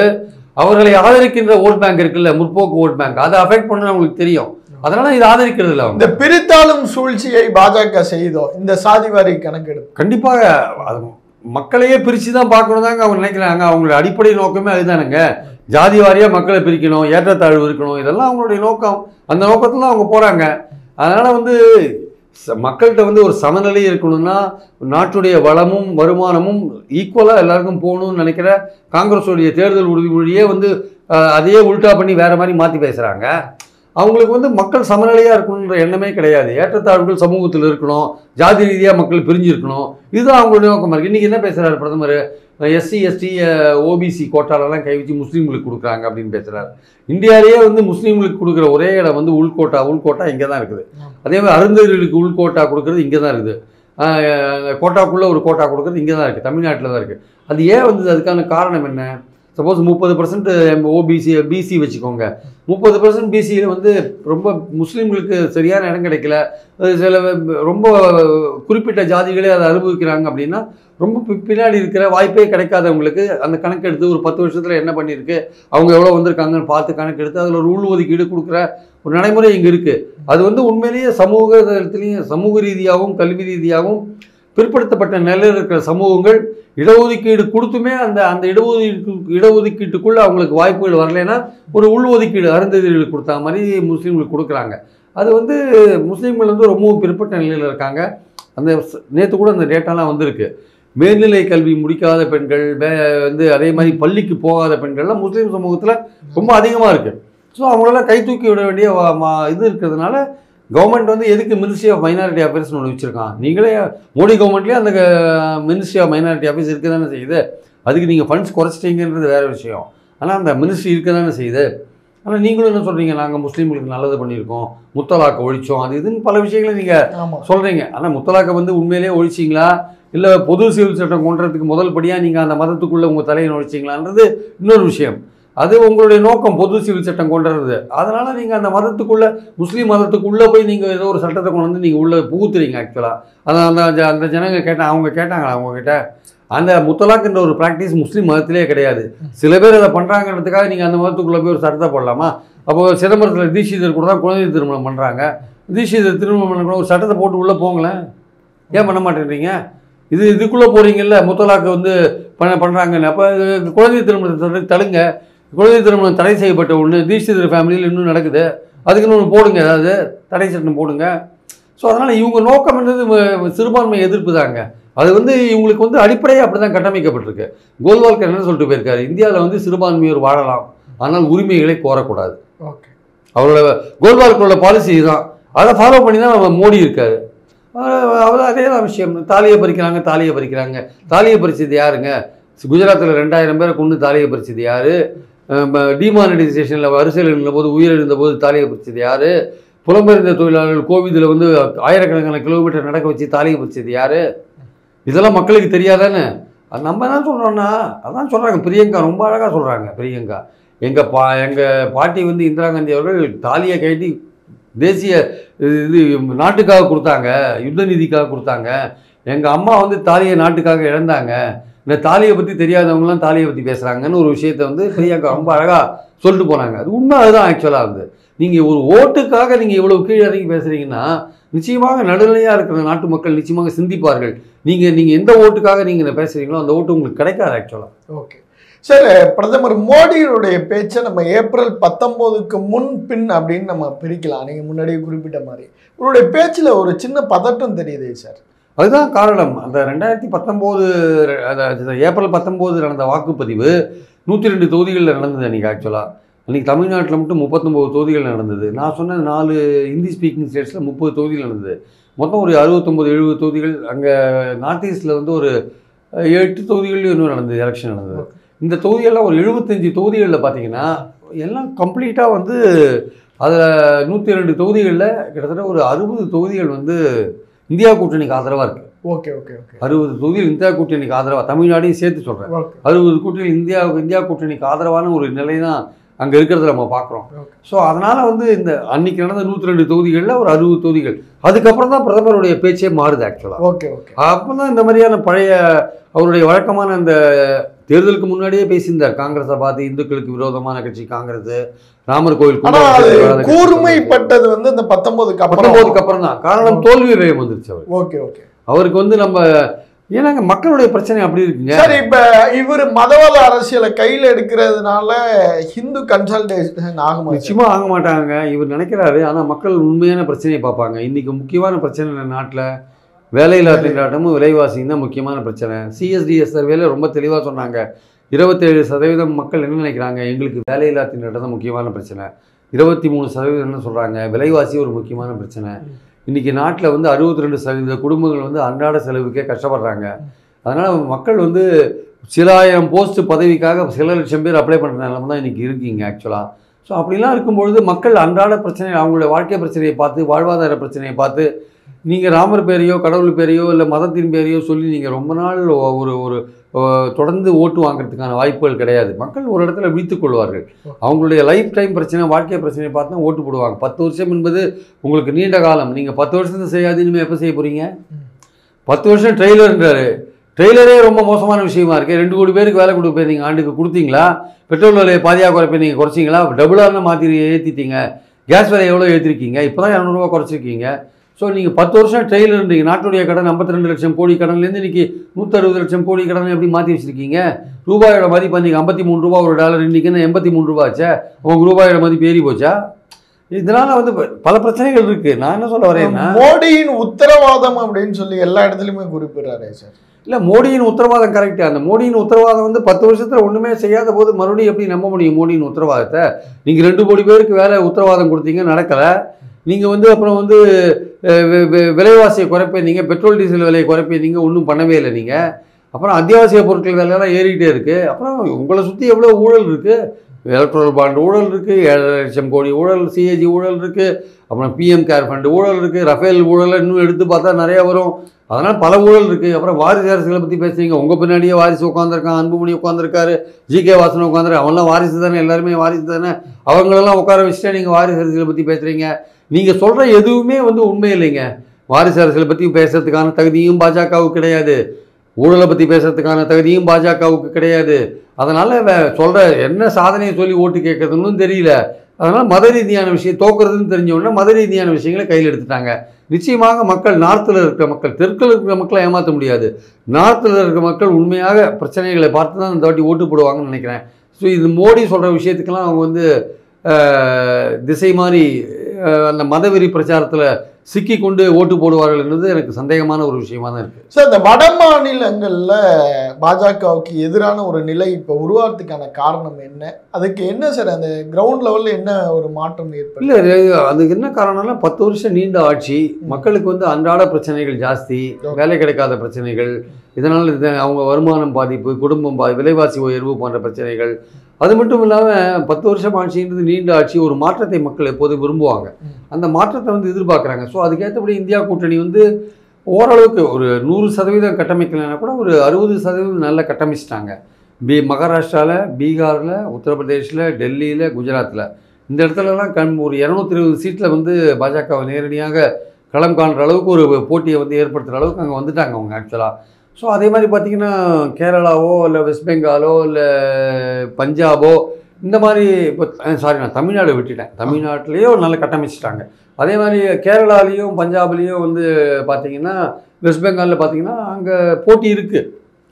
அவர்களை ஆதரிக்கின்ற ஓட் பேங்க் இருக்குல்ல, முற்போக்கு ஓட் பேங்க், அதை அஃபெக்ட் பண்ண அவங்களுக்கு தெரியும். அதனால இது ஆதரிக்கிறது இல்லை. இந்த பிரித்தாளும் சூழ்ச்சியை பாஜக செய்தோ இந்த சாதிவாரி கணக்கெடுப்பு கண்டிப்பாக மக்களையே பிரித்து தான் பார்க்கணும் தாங்க அவங்க நினைக்கிறாங்க. அவங்களோட அடிப்படை நோக்கமே அதுதானுங்க. ஜாதி வாரியாக மக்களை பிரிக்கணும், ஏற்றத்தாழ்வு இருக்கணும், இதெல்லாம் அவங்களுடைய நோக்கம். அந்த நோக்கத்தில் அவங்க போகிறாங்க. அதனால் வந்து மக்கள்கிட்ட வந்து ஒரு சமநிலை இருக்கணும்னா நாட்டுடைய வளமும் வருமானமும் ஈக்குவலாக எல்லாருக்கும் போகணும்னு நினைக்கிற காங்கிரஸுடைய தேர்தல் உறுதிமொழியே வந்து அதையே உல்டா பண்ணி வேறு மாதிரி மாற்றி பேசுகிறாங்க. அவங்களுக்கு வந்து மக்கள் சமநிலையாக இருக்கணுன்ற எண்ணமே கிடையாது. ஏற்றத்தாழ்வுகள் சமூகத்தில் இருக்கணும், ஜாதி ரீதியாக மக்கள் பிரிஞ்சிருக்கணும், இதுதான் அவங்களுடைய நோக்கமாக இருக்குது. இன்றைக்கி என்ன பேசுகிறாரு பிரதமர்? எஸ்சி எஸ்டி ஓபிசி கோட்டாலெல்லாம் கை வச்சு முஸ்லீம்களுக்கு கொடுக்குறாங்க அப்படின்னு பேசுகிறாரு. இந்தியாவிலேயே வந்து முஸ்லீம்களுக்கு கொடுக்குற ஒரே இடம் வந்து உள்கோட்டா இங்கே தான் இருக்குது. அதே மாதிரி அருந்ததிகளுக்கு உள்கோட்டா கொடுக்குறது இங்கே தான் இருக்குது. கோட்டாக்குள்ளே ஒரு கோட்டா கொடுக்குறது இங்கே தான் இருக்குது, தமிழ்நாட்டில் தான் இருக்குது. அது ஏன் வந்தது? அதுக்கான காரணம் என்ன? சப்போஸ் 30% ஓபிசி பிசி வச்சுக்கோங்க, 30% பிசியில் வந்து ரொம்ப முஸ்லீம்களுக்கு சரியான இடம் கிடைக்கல, சில ரொம்ப குறிப்பிட்ட ஜாதிகளே அதை அனுபவிக்கிறாங்க அப்படின்னா ரொம்ப பின்னாடி இருக்கிற வாய்ப்பே கிடைக்காதவங்களுக்கு அந்த கணக்கெடுத்து ஒரு 10 வருஷத்தில் என்ன பண்ணியிருக்கு, அவங்க எவ்வளோ வந்திருக்காங்கன்னு பார்த்து கணக்கெடுத்து அதில் ஒரு உள்ஒதுக்கீடு கொடுக்குற ஒரு நடைமுறை இங்கே இருக்குது. அது வந்து உண்மையிலேயே சமூகத்திலையும் சமூக ரீதியாகவும் கல்வி ரீதியாகவும் பிற்படுத்தப்பட்ட நிலையில் இருக்கிற சமூகங்கள் இடஒதுக்கீடு கொடுத்துமே அந்த இடஒதுக்கீட்டுக்குள்ளே அவங்களுக்கு வாய்ப்புகள் வரலைன்னா ஒரு உள்ஒதுக்கீடு அருந்ததிகளுக்கு கொடுத்தா மாதிரி முஸ்லீம்களுக்கு கொடுக்குறாங்க. அது வந்து முஸ்லீம்கள் வந்து ரொம்பவும் பிற்பட்ட நிலையில் இருக்காங்க. அந்த நேற்று கூட அந்த டேட்டாலாம் வந்திருக்கு. மேல்நிலை கல்வி முடிக்காத பெண்கள் வந்து அதே மாதிரி பள்ளிக்கு போகாத பெண்கள்லாம் முஸ்லீம் சமூகத்தில் ரொம்ப அதிகமாக இருக்குது. ஸோ அவங்களெல்லாம் கை தூக்கி விட வேண்டிய இது இருக்கிறதுனால கவர்மெண்ட் வந்து எதுக்கு மினிஸ்ட்ரி ஆஃப் மைனாரிட்டி அஃபேர்ஸ்னு ஒன்று வச்சுருக்கான்? நீங்களே மோடி கவர்மெண்ட்லேயே அந்த மினிஸ்ட்ரி ஆஃப் மைனாரிட்டி அஃபேர்ஸ் இருக்க தானே செய்யுது. அதுக்கு நீங்கள் ஃபண்ட்ஸ் குறைச்சிட்டீங்கன்றது வேறு விஷயம். ஆனால் அந்த மினிஸ்ட்ரி இருக்க தானே செய்யுது. ஆனால் நீங்களும் என்ன சொல்கிறீங்க, நாங்கள் முஸ்லீம்களுக்கு நல்லது பண்ணியிருக்கோம், முத்தலாக்கை ஒழிச்சோம், அது இதுன்னு பல விஷயங்களை நீங்கள் சொல்கிறீங்க. ஆனால் முத்தலாக்கை வந்து உண்மையிலேயே ஒழிச்சிங்களா, இல்லை பொது சிவில் சட்டம் கொண்டுறதுக்கு முதல் படியாக நீங்கள் அந்த மதத்துக்குள்ளே உங்கள் தலையை ஒழிச்சிங்களான்றது இன்னொரு விஷயம். அது உங்களுடைய நோக்கம், பொது சிவில் சட்டம் கொண்டுறது. அதனால் நீங்கள் அந்த மதத்துக்குள்ளே முஸ்லீம் மதத்துக்குள்ளே போய் நீங்கள் ஏதோ ஒரு சட்டத்தை கொண்டு வந்து நீங்கள் உள்ளே புகுத்துறீங்க. ஆக்சுவலாக அந்த ஜனங்க அவங்க கேட்டாங்களா அவங்கக்கிட்ட? அந்த முத்தலாக்குன்ற ஒரு ப்ராக்டிஸ் முஸ்லீம் மதத்திலே கிடையாது. சில பேர் அதை பண்ணுறாங்கிறதுக்காக நீங்கள் அந்த மதத்துக்குள்ளே போய் ஒரு சட்டத்தை போடலாமா? அப்போது சிதம்பரத்தில் தீட்சிதர் கூட தான் குழந்தை திருமணம் பண்ணுறாங்க. தீட்சிதர் திருமணம் பண்ண கூட ஒரு சட்டத்தை போட்டு உள்ளே போங்களேன். ஏன் பண்ண மாட்டேங்கிறீங்க? இதுக்குள்ளே போகிறீங்கல்ல, முத்தலாக்கு வந்து பண்ணுறாங்கன்னு. அப்போ குழந்தை திருமணத்தை தடுங்க. குழந்தை திருமணம் தடை செய்யப்பட்ட ஒன்று தீட்சிதர் ஃபேமிலியில் இன்னும் நடக்குது. அதுக்குன்னு ஒன்று போடுங்க, ஏதாவது தடை சட்டம் போடுங்க. ஸோ அதனால் இவங்க நோக்கம் என்னது? சிறுபான்மை எதிர்ப்பு தாங்க. அது வந்து இவங்களுக்கு வந்து அடிப்படையாக அப்படி தான் கட்டமைக்கப்பட்டிருக்கு. கோல்வால்கர் என்ன சொல்லிட்டு போயிருக்காரு, இந்தியாவில் வந்து சிறுபான்மையோர் வாழலாம், ஆனால் உரிமைகளை கோரக்கூடாது. ஓகே, அவரோட கோல்வால்கரோட பாலிசி தான். அதை ஃபாலோ பண்ணி தான் மோடி இருக்காரு. அவர் அதே தான் விஷயம். தாலியை பறிக்கிறாங்க. தாலியை பறிச்சது யாருங்க? குஜராத்தில் 2000 பேரை கொண்டு தாலியை பறிச்சது யார்? டிமானிட்டைசேஷனில் வரிசையில் இருந்தபோது உயிரிழந்தபோது தாலியை பறிச்சது யார்? புலம்பெயர்ந்த தொழிலாளர்கள் கோவிதில் வந்து ஆயிரக்கணக்கான கிலோமீட்டர் நடக்க வச்சு தாலியை பறிச்சது யார்? இதெல்லாம் மக்களுக்கு தெரியாதானே? அது நம்ம என்ன சொல்கிறோன்னா, அதான் சொல்கிறாங்க. பிரியங்கா ரொம்ப அழகாக சொல்கிறாங்க. பிரியங்கா எங்கள் பாட்டி வந்து இந்திரா காந்தி அவர்கள் தாலியை கட்டி தேசிய இது நாட்டுக்காக கொடுத்தாங்க, யுத்த நிதிக்காக கொடுத்தாங்க. எங்கள் அம்மா வந்து தாலியை நாட்டுக்காக இழந்தாங்க. இந்த தாலியை பற்றி தெரியாதவங்களாம் தாலியை பற்றி பேசுகிறாங்கன்னு ஒரு விஷயத்தை வந்து பிரியங்கா ரொம்ப அழகாக சொல்லிட்டு போனாங்க. அது உண்மை. அதுதான் ஆக்சுவலாக வந்து நீங்கள் ஒரு ஓட்டுக்காக நீங்கள் இவ்வளோ கீழே இறங்கி பேசுகிறீங்கன்னா நிச்சயமாக நடுநிலையாக இருக்கிற நாட்டு மக்கள் நிச்சயமாக சிந்திப்பார்கள். நீங்கள் எந்த ஓட்டுக்காக நீங்கள் இதை பேசுகிறீங்களோ அந்த ஓட்டு உங்களுக்கு கிடைக்காது ஆக்சுவலாக. ஓகே சார், பிரதமர் மோடியுடைய பேச்சை நம்ம ஏப்ரல் 19க்கு முன் பின் அப்படின்னு நம்ம பிரிக்கலாம். நீங்கள் முன்னாடியே குறிப்பிட்ட மாதிரி உங்களுடைய பேச்சில் ஒரு சின்ன பதட்டம் தெரியுது சார். அதுதான் காரணம். அந்த 2019 ஏப்ரல் 19 நடந்த வாக்குப்பதிவு 102 தொகுதிகளில் நடந்தது அன்றைக்கி. ஆக்சுவலாக அன்றைக்கி தமிழ்நாட்டில் மட்டும் 39 தொகுதிகள் நடந்தது. நான் சொன்ன 4 ஹிந்தி ஸ்பீக்கிங் ஸ்டேட்ஸில் 30 தொகுதிகள் நடந்தது. மொத்தம் ஒரு 69-70 தொகுதிகள். அங்கே நார்த் ஈஸ்டில் வந்து ஒரு 8 தொகுதிகள்லையும் இன்னும் நடந்தது, எலெக்ஷன் நடந்தது. இந்த தொகுதியெல்லாம் ஒரு 75 தொகுதிகளில் பார்த்தீங்கன்னா எல்லாம் கம்ப்ளீட்டாக வந்து அதில் 102 தொகுதிகளில் கிட்டத்தட்ட ஒரு 60 தொகுதிகள் வந்து இந்தியா கூட்டணிக்கு ஆதரவாக இருக்குது. ஓகே ஓகே ஓகே 60 தொகுதியில் இந்தியா கூட்டணிக்கு ஆதரவாக, தமிழ்நாடையும் சேர்த்து சொல்கிறேன். 60 கூட்டணியில் இந்தியா கூட்டணிக்கு ஆதரவான ஒரு நிலை தான் அங்கே இருக்கிறத நம்ம பார்க்குறோம். ஸோ அதனால் வந்து இந்த அன்னைக்கு நடந்த 102 தொகுதிகளில் ஒரு 60 தொகுதிகள். அதுக்கப்புறம் தான் பிரதமருடைய பேச்சே மாறுது ஆக்சுவலாக. ஓகே ஓகே அப்போ தான் இந்த மாதிரியான பழைய அவருடைய வழக்கமான அந்த தேர்தலுக்கு முன்னாடியே பேசியிருந்தார். காங்கிரஸை பார்த்து இந்துக்களுக்கு விரோதமான கட்சி காங்கிரஸ், ராமர் கோயில் கூர்மைப்பட்டது வந்து இந்த 19க்கு அப்புறம் தான். காரணம் தோல்வி பயம் வந்துருச்சு அவர். ஓகே ஓகே அவருக்கு வந்து நம்ம ஏன்னாங்க மக்களுடைய பிரச்சனை அப்படி இருக்குங்க. சரி, இப்ப இவர் மதவாத அரசியலை கையில் எடுக்கிறதுனால ஹிந்து கன்சல்டேஷன் ஆகுமா? நிச்சயமா ஆக மாட்டாங்க இவர் நினைக்கிறாரு. ஆனால் மக்கள் உண்மையான பிரச்சனையை பார்ப்பாங்க. இன்னைக்கு முக்கியமான பிரச்சனை நாட்டில் வேலையில்லா திண்டாட்டமும் விலைவாசியும் தான் முக்கியமான பிரச்சனை. சிஎஸ்டிஎஸ் சர்வேல ரொம்ப தெளிவாக சொன்னாங்க. 27% மக்கள் என்ன நினைக்கிறாங்க, எங்களுக்கு வேலையில்லா திண்டாட்டம் தான் முக்கியமான பிரச்சனை. 23% என்ன சொல்கிறாங்க, விலைவாசி ஒரு முக்கியமான பிரச்சனை. இன்றைக்கி நாட்டில் வந்து 62% குடும்பங்கள் வந்து அன்றாட செலவுக்கே கஷ்டப்படுறாங்க. அதனால் மக்கள் வந்து சில ஆயிரம் போஸ்ட் பதவிக்காக சில லட்சம் பேர் அப்ளை பண்ணுற நிலைமை தான் இன்றைக்கி இருக்கீங்க ஆக்சுவலாக. ஸோ அப்படிலாம் இருக்கும்பொழுது மக்கள் அன்றாட பிரச்சனை, அவங்களுடைய வாழ்க்கை பிரச்சனையை பார்த்து, வாழ்வாதார பிரச்சனையை பார்த்து, நீங்கள் ராமர் பேரையோ கடவுள் பேரையோ இல்லை மதத்தின் பேரையோ சொல்லி நீங்கள் ரொம்ப நாள் ஒரு தொடர்ந்து ஓட்டு வாங்குறதுக்கான வாய்ப்புகள் கிடையாது. மக்கள் ஒரு இடத்துல விழித்துக் கொள்வார்கள். அவங்களுடைய லைஃப் டைம் பிரச்சனை, வாழ்க்கை பிரச்சனையை பார்த்து தான் ஓட்டு போடுவாங்க. 10 வருஷம் என்பது உங்களுக்கு நீண்ட காலம். நீங்கள் 10 வருஷத்தை செய்யாது, இனிமேல் எப்போ செய்ய போகிறீங்க? 10 வருஷம் ட்ரெய்லர்ன்றாரு. ட்ரெய்லரே ரொம்ப மோசமான விஷயமா இருக்குது. 2 கோடி பேருக்கு வேலை கொடுப்பேன், நீங்கள் ஆண்டுக்கு கொடுத்தீங்களா? பெட்ரோல் விலையை பாதியாக குறைப்பேன், நீங்கள் குறைச்சிங்களா? டபுளாக மாற்றி ஏற்றிட்டீங்க. கேஸ் விலை எவ்வளோ ஏற்றிருக்கீங்க? இப்போ தான் 200 ரூபா குறைச்சிருக்கீங்க. ஸோ நீங்கள் 10 வருஷம் ட்ரெயிலர்ன்றீங்க. நாட்டுடைய கடன் 52 லட்சம் கோடி கடன்லேருந்து இன்றைக்கி 160 லட்சம் கோடி கடன் எப்படி மாற்றி வச்சுருக்கீங்க? ரூபாயோட மதிப்பு அன்றைக்கி 53 ரூபா ஒரு டாலர், இன்றைக்கின்னு 83 ரூபா ஆச்சா? உங்கள் ரூபாயோட மதிப்பு ஏறி போச்சா? இதனால் வந்து பல பிரச்சனைகள் இருக்குது. நான் என்ன சொல்ல வரேன்னா, மோடியின் உத்தரவாதம் அப்படின்னு சொல்லி எல்லா இடத்துலையுமே குறிப்பிடுறாரு சார். இல்லை, மோடியின் உத்தரவாதம் கரெக்டு. அந்த மோடியின் உத்தரவாதம் வந்து 10 வருஷத்தில் ஒன்றுமே செய்யாத போது மறுபடியும் எப்படி நம்ப முடியும் மோடியின் உத்தரவாதத்தை? நீங்கள் 2 கோடி பேருக்கு வேலை உத்தரவாதம் கொடுத்தீங்க, நடக்கலை. நீங்கள் வந்து அப்புறம் வந்து விலைவாசியை குறைப்பீங்க, பெட்ரோல் டீசல் விலையை குறைப்பீங்க, ஒன்றும் பண்ணவே இல்லை நீங்கள். அப்புறம் அத்தியாவசிய பொருட்கள் விலையெல்லாம் ஏறிக்கிட்டே இருக்குது. அப்புறம் உங்களை சுற்றி எவ்வளோ ஊழல் இருக்குது. எலக்ட்ரல் பாண்ட் ஊழல் இருக்குது, 7 லட்சம் கோடி ஊழல், சிஏஜி ஊழல் இருக்குது, அப்புறம் பிஎம் கேர் ஃபண்டு ஊழல் இருக்குது, ரஃபேல் ஊழல் இன்னும் எடுத்து பார்த்தா நிறையா வரும். அதனால் பல ஊழல் இருக்குது. அப்புறம் வாரிசு அரசுகளை பற்றி பேசுகிறீங்க. உங்கள் பின்னாடியே வாரிசு உட்காந்துருக்கான், அன்புமணி உட்காந்துருக்காரு, ஜிகே வாசன் உட்காந்துருக்கு. அவங்களாம் வாரிசு தானே, எல்லாருமே வாரிசு தானே. அவங்களெல்லாம் உட்கார வச்சுட்டே நீங்கள் வாரிசு அரசுகளை பற்றி பேசுகிறீங்க. நீங்கள் சொல்கிற எதுவுமே வந்து உண்மை இல்லைங்க. வாரிசு அரசியலை பற்றி பேசுறதுக்கான தகுதியும் பாஜகவுக்கு கிடையாது. ஊழலை பற்றி பேசுறதுக்கான தகுதியும் பாஜகவுக்கு கிடையாது. அதனால் சொல்கிற என்ன சாதனையை சொல்லி ஓட்டு கேட்குறதுன்னு தெரியல. அதனால் மத ரீதியான விஷயம் தோக்குறதுன்னு தெரிஞ்ச உடனே மத ரீதியான விஷயங்களை கையில் எடுத்துட்டாங்க. நிச்சயமாக மக்கள் நார்த்தில் இருக்கிற மக்கள், தெற்கில் இருக்கிற மக்களை ஏமாற்ற முடியாது. நார்த்தில் இருக்கிற மக்கள் உண்மையாக பிரச்சனைகளை பார்த்து தான் இந்த வாட்டி ஓட்டு போடுவாங்கன்னு நினைக்கிறேன். ஸோ இது மோடி சொல்கிற விஷயத்துக்கெல்லாம் அவங்க வந்து திசை மாதிரி அந்த மதவெறி பிரச்சாரத்தில் சிக்கி கொண்டு ஓட்டு போடுவார்கள் என்பது எனக்கு சந்தேகமான ஒரு விஷயமா தான் இருக்குது. சார், இந்த வட மாநிலங்களில் பாஜகவுக்கு எதிரான ஒரு நிலை இப்போ உருவாகிறதுக்கான காரணம் என்ன? அதுக்கு என்ன சார் அந்த கிரவுண்ட் லெவலில் என்ன ஒரு மாற்றம் ஏற்படும்? இல்லை, அதுக்கு என்ன காரணம்னா 10 வருஷம் நீண்ட ஆட்சி, மக்களுக்கு வந்து அன்றாட பிரச்சனைகள் ஜாஸ்தி, வேலை கிடைக்காத பிரச்சனைகள், இதனால் அவங்க வருமானம் பாதிப்பு, குடும்பம் விலைவாசி உயர்வு போன்ற பிரச்சனைகள். அது மட்டும் இல்லாமல் 10 வருஷம் ஆட்சின்றது நீண்ட ஆட்சி. ஒரு மாற்றத்தை மக்கள் எப்போதும் விரும்புவாங்க. அந்த மாற்றத்தை வந்து எதிர்பார்க்குறாங்க. ஸோ அதுக்கேற்றபடி இந்தியா கூட்டணி வந்து ஓரளவுக்கு ஒரு 100% கட்டமைக்கலைன்னா கூட ஒரு 60% நல்லா கட்டமைச்சிட்டாங்க. மகாராஷ்டிராவில், பீகாரில், உத்தரப்பிரதேஷில், டெல்லியில், குஜராத்தில் இந்த இடத்துலலாம் ஒரு 220 சீட்டில் வந்து பாஜகவை நேரடியாக களம் காண்ற அளவுக்கு ஒரு போட்டியை வந்து ஏற்படுத்துகிற அளவுக்கு அங்கே வந்துட்டாங்க அவங்க ஆக்சுவலாக. ஸோ அதே மாதிரி பார்த்திங்கன்னா கேரளாவோ இல்லை வெஸ்ட் பெங்காலோ இல்லை பஞ்சாபோ இந்த மாதிரி இப்போ நான் தமிழ்நாடு விட்டுட்டேன். தமிழ்நாட்டிலேயும் நல்லா கட்டமைச்சிட்டாங்க. அதே மாதிரி கேரளாலேயும் பஞ்சாப்லேயும் வந்து பார்த்திங்கன்னா வெஸ்ட் பெங்காலில் பார்த்திங்கன்னா அங்கே போட்டி இருக்குது.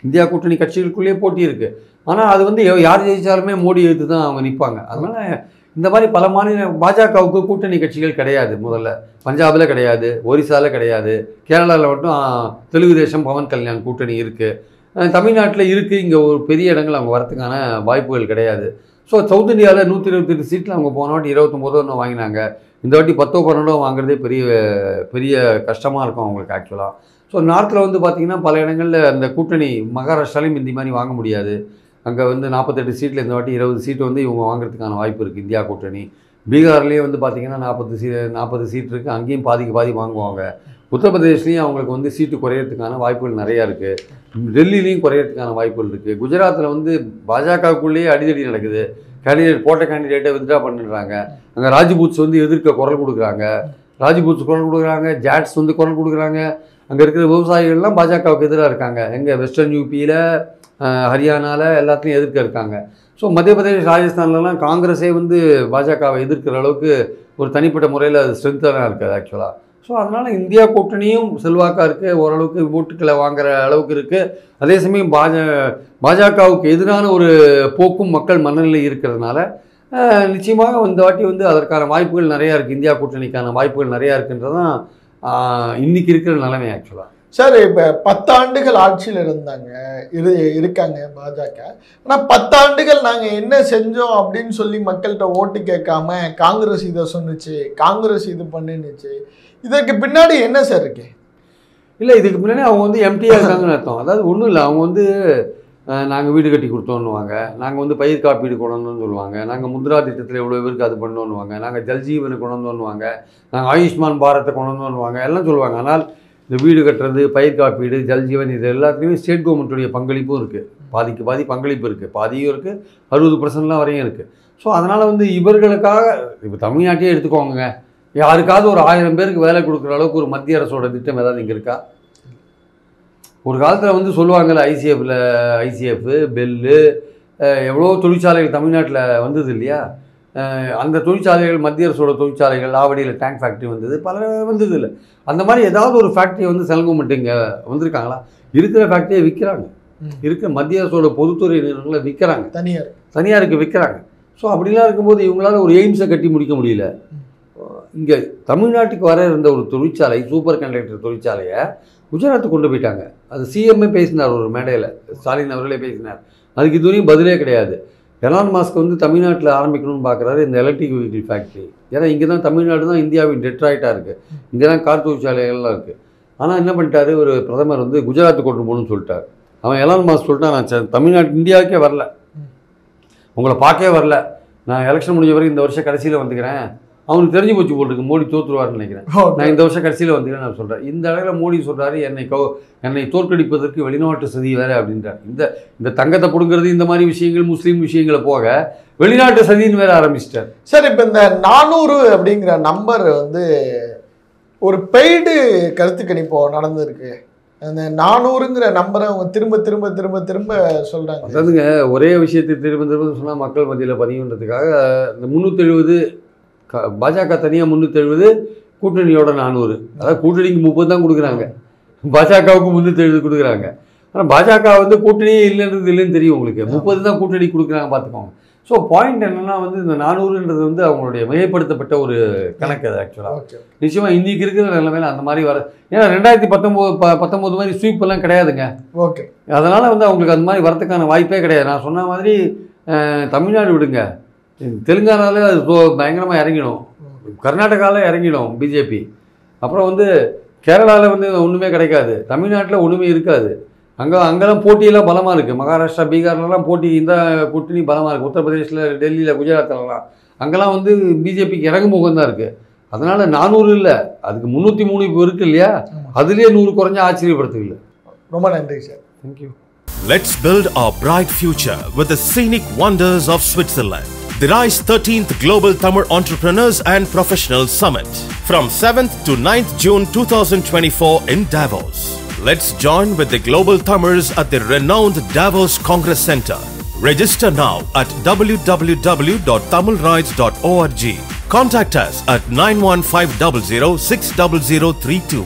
இந்தியா கூட்டணி கட்சிகளுக்குள்ளேயே போட்டி இருக்குது. ஆனால் அது வந்து யார் ஜெயித்தாலுமே மோடி எதிர்த்து தான் அவங்க நிற்பாங்க. அதனால் இந்த மாதிரி பல மாநில பாஜகவுக்கு கூட்டணி கட்சிகள் கிடையாது. முதல்ல பஞ்சாபில் கிடையாது, ஒரிசாவில் கிடையாது, கேரளாவில் மட்டும் தெலுங்கு தேசம் பவன் கல்யாண் கூட்டணி இருக்குது. தமிழ்நாட்டில் இருக்குது. இங்கே ஒரு பெரிய இடங்கள் அவங்க வரத்துக்கான வாய்ப்புகள் கிடையாது. ஸோ சவுத் இந்தியாவில் 128 சீட்டில் அவங்க போன வாட்டி 29 வாங்கினாங்க. இந்த வாட்டி 10-12 வாங்குறதே பெரிய கஷ்டமாக இருக்கும் அவங்களுக்கு ஆக்சுவலாக. ஸோ நார்த்தில் வந்து பார்த்திங்கன்னா பல இடங்களில் அந்த கூட்டணி மகாராஷ்டிராலையும் இந்த மாதிரி வாங்க முடியாது. அங்கே வந்து 48 சீட்டில் இந்த வாட்டி 20 சீட்டு வந்து இவங்க வாங்குறதுக்கான வாய்ப்பு இருக்குது இந்தியா கூட்டணி. பீகார்லேயே வந்து பார்த்திங்கன்னா 40 சீட் இருக்குது. அங்கேயும் பாதி வாங்குவாங்க. உத்தரப்பிரதேஷ்லேயும் அவங்களுக்கு வந்து சீட்டு குறையிறதுக்கான வாய்ப்புகள் நிறையா இருக்குது. டெல்லியிலையும் குறையிறதுக்கான வாய்ப்புகள் இருக்குது. குஜராத்தில் வந்து பாஜகவுக்குள்ளேயே அடிதடி நடக்குது. போட்ட கேண்டிடேட்டை வித்ட்ரா பண்ணிடுறாங்க. அங்கே ராஜ்பூத்ஸ் வந்து எதிர்க்க குரல் கொடுக்குறாங்க. ஜாட்ஸ் வந்து குரல் கொடுக்குறாங்க. அங்கே இருக்கிற விவசாயிகள்லாம் பாஜகவுக்கு எதிராக இருக்காங்க. எங்கே வெஸ்டர்ன் யூபியில், ஹரியானாவில் எல்லாத்தையும் எதிர்க்க இருக்காங்க. ஸோ மத்திய பிரதேஷ், ராஜஸ்தான்லலாம் காங்கிரஸே வந்து பாஜகவை எதிர்க்கிற அளவுக்கு ஒரு தனிப்பட்ட முறையில் அது ஸ்ட்ரென்த்தாக இருக்குது ஆக்சுவலாக. ஸோ அதனால் இந்தியா கூட்டணியும் செல்வாக்காக இருக்குது. ஓரளவுக்கு ஓட்டுக்களை வாங்குகிற அளவுக்கு இருக்குது. அதே சமயம் பாஜகவுக்கு எதிரான ஒரு போக்கும் மக்கள் மனநிலை இருக்கிறதுனால நிச்சயமாக இந்த வாட்டி வந்து அதற்கான வாய்ப்புகள் நிறையா இருக்குது. இந்தியா கூட்டணிக்கான வாய்ப்புகள் நிறையா இருக்குன்றதான் இன்றைக்கி இருக்கிற நிலைமை ஆக்சுவலாக. சார் இப்போ 10 ஆண்டுகள் ஆட்சியில் இருக்காங்க பாஜக. ஆனால் 10 ஆண்டுகள் நாங்கள் என்ன செஞ்சோம் அப்படின்னு சொல்லி மக்கள்கிட்ட ஓட்டு கேட்காம காங்கிரஸ் இதை சொன்னுச்சு, காங்கிரஸ் இது பண்ணுச்சு. இதற்கு பின்னாடி என்ன சார் இருக்கு? இல்லை, இதுக்கு முன்னாடி அவங்க வந்து எம்டியாக இருக்காங்கன்னு அர்த்தம். அதாவது ஒன்றும் இல்லை, அவங்க வந்து நாங்கள் வீடு கட்டி கொடுத்தோன்னுவாங்க, நாங்கள் வந்து பயிர் காப்பீடு கொண்டு வந்தோன்னு சொல்லுவாங்க, நாங்கள் முத்ரா திட்டத்தில் எவ்வளோ பேருக்கு அது பண்ணோன்னுவாங்க, நாங்கள் ஜல்ஜீவனை கொண்டு வந்தோன்னுவாங்க, நாங்கள் ஆயுஷ்மான் பாரத்தை கொண்டு வந்தோன்னுவாங்க, எல்லாம் சொல்லுவாங்க. ஆனால் இந்த வீடு கட்டுறது, பயிர் காப்பீடு, ஜல்ஜீவன் இது எல்லாத்துலேயுமே ஸ்டேட் கவர்மெண்ட்டுடைய பங்களிப்பும் இருக்குது. பாதிக்கு பாதி பங்களிப்பு இருக்குது, பாதியும் இருக்குது, 60% வரையும் இருக்குது. ஸோ அதனால் வந்து இவர்களுக்காக இப்போ தமிழ்நாட்டையே எடுத்துக்கோங்க, யாருக்காவது ஒரு 1000 பேருக்கு வேலை கொடுக்குற அளவுக்கு ஒரு மத்திய அரசோட திட்டம் ஏதாவது இங்கே இருக்கா? ஒரு காலத்தில் வந்து சொல்லுவாங்கள்ல, ஐசிஎஃப் பெல்லு எவ்வளோ தொழிற்சாலைகள் தமிழ்நாட்டில் வந்தது இல்லையா? அந்த தொழிற்சாலைகள் மத்திய அரசோட தொழிற்சாலைகள், ஆவடியில் டேங்க் ஃபேக்ட்ரி வந்தது, பல வந்தது இல்லை. அந்த மாதிரி ஏதாவது ஒரு ஃபேக்ட்ரி வந்து செலவு மட்டும் இங்கே வந்திருக்காங்களா? இருக்கிற ஃபேக்ட்ரியை விற்கிறாங்க, இருக்கிற மத்திய அரசோட பொதுத்துறை நிறுவனங்களை விற்கிறாங்க, தனியாருக்கு விற்கிறாங்க. ஸோ அப்படிலாம் இருக்கும்போது இவங்களால ஒரு எய்ம்ஸை கட்டி முடிக்க முடியல. இங்கே தமிழ்நாட்டுக்கு வர இருந்த ஒரு தொழிற்சாலை, சூப்பர் கண்டக்டர் தொழிற்சாலையை குஜராத்துக்கு கொண்டு போயிட்டாங்க. அது சிஎம்ஏ பேசினார் ஒரு மேடையில், ஸ்டாலின் அவர்களே பேசினார். அதுக்கு இதுவரையும் பதிலே கிடையாது. எலான் மாஸ்க் வந்து தமிழ்நாட்டில் ஆரம்பிக்கணும்னு பார்க்குறாரு இந்த எலக்ட்ரிக் வெஹிக்கிள் ஃபேக்ட்ரி. ஏன்னா இங்கே தான் தமிழ்நாடு தான் இந்தியாவின் டெட்ராய்ட்டாக இருக்குது, இங்கே தான் கார் தொழிற்சாலைகள்லாம் இருக்குது. ஆனால் என்ன பண்ணிட்டாரு, ஒரு பிரதமர் வந்து குஜராத்துக்கு கொண்டு போகணும்னு சொல்லிட்டார். அவன் எலான் மாஸ்க் சொல்லிட்டான், நான் தமிழ்நாட்டு இந்தியாவுக்கே வரல, உங்களை பார்க்கவே வரல, நான் எலெக்ஷன் முடிஞ்ச வரைக்கும் இந்த வருஷம் கடைசியில் வந்துக்கிறேன். அவனுக்கு தெரிஞ்சு போச்சு போட்டுருக்கு, மோடி தோற்றுருவார்னு நினைக்கிறேன். நான் இந்த வருஷம் கடைசியில் வந்துக்கிறேன் நான் சொல்கிறேன். இந்த அளவில் மோடி சொல்கிறாரு, என்னை தோற்கடிப்பதற்கு வெளிநாட்டு சதி வேறு அப்படின்றார். இந்த தங்கத்தை பிடுங்கிறது, இந்த மாதிரி விஷயங்கள், முஸ்லீம் விஷயங்களை போக வெளிநாட்டு சதின்னு வேற ஆரம்பிச்சிட்டார். சார், இப்போ இந்த 400 அப்படிங்கிற நம்பர் வந்து ஒரு பெய்டு கருத்து கணிப்போ நடந்திருக்கு. அந்த 400ங்கிற நம்பரை அவங்க திரும்ப திரும்ப திரும்ப திரும்ப சொல்கிறாங்க. அதாவதுங்க, ஒரே விஷயத்தை திரும்ப திரும்ப சொன்னால் மக்கள் மத்தியில் பதிவுன்றதுக்காக இந்த 370 பாஜக தனியாக 370, கூட்டணியோட 400. அதாவது கூட்டணிக்கு 30 தான் கொடுக்குறாங்க, பாஜகவுக்கு 370 கொடுக்குறாங்க. ஆனால் பாஜக வந்து கூட்டணியே இல்லைன்னு தெரியும் உங்களுக்கு, 30 தான் கூட்டணி கொடுக்குறாங்க பார்த்துக்கோங்க. ஸோ பாயிண்ட் என்னென்னா வந்து இந்த 400ன்றது வந்து அவங்களுடைய மிகைப்படுத்தப்பட்ட ஒரு கணக்கு. அது ஆக்சுவலாக நிச்சயமாக இன்றைக்கி இருக்கிற நிலைமையில் அந்த மாதிரி வர, ஏன்னா 2019 மாதிரி ஸ்வீப்பெல்லாம் கிடையாதுங்க. ஓகே, அதனால் வந்து அவங்களுக்கு அந்த மாதிரி வரதுக்கான வாய்ப்பே கிடையாது. நான் சொன்ன மாதிரி தமிழ்நாடு விடுங்க, தெலுங்கானாவில் அது பயங்கரமாக இறங்கிடும், கர்நாடகாவில் இறங்கிடும் பிஜேபி. அப்புறம் வந்து கேரளாவில் வந்து ஒன்றுமே கிடைக்காது, தமிழ்நாட்டில் ஒன்றுமே இருக்காது. அங்கெல்லாம் போட்டியெல்லாம் பலமாக இருக்குது. மகாராஷ்டிரா, பீகார்லலாம் போட்டி இந்த கூட்டணி பலமாக இருக்குது. உத்தரப்பிரதேசில், டெல்லியில், குஜராத்லலாம் அங்கெல்லாம் வந்து பிஜேபிக்கு இறங்குமுகம் தான் இருக்குது. அதனால் 400 இல்லை, அதுக்கு 303 இப்போ இருக்குது இல்லையா? அதுலேயே 100 குறைஞ்சா ஆச்சரியப்படுத்து இல்லை. ரொம்ப நன்றி sir. Thank you. Let's build our bright future with the scenic wonders of Switzerland. The RISE 13th Global Tamil Entrepreneurs and Professionals Summit from 7th to 9th June 2024 in Davos. Let's join with the global Tamils at the renowned Davos Congress Center. Register now at www.tamilrides.org. Contact us at 91500 60032.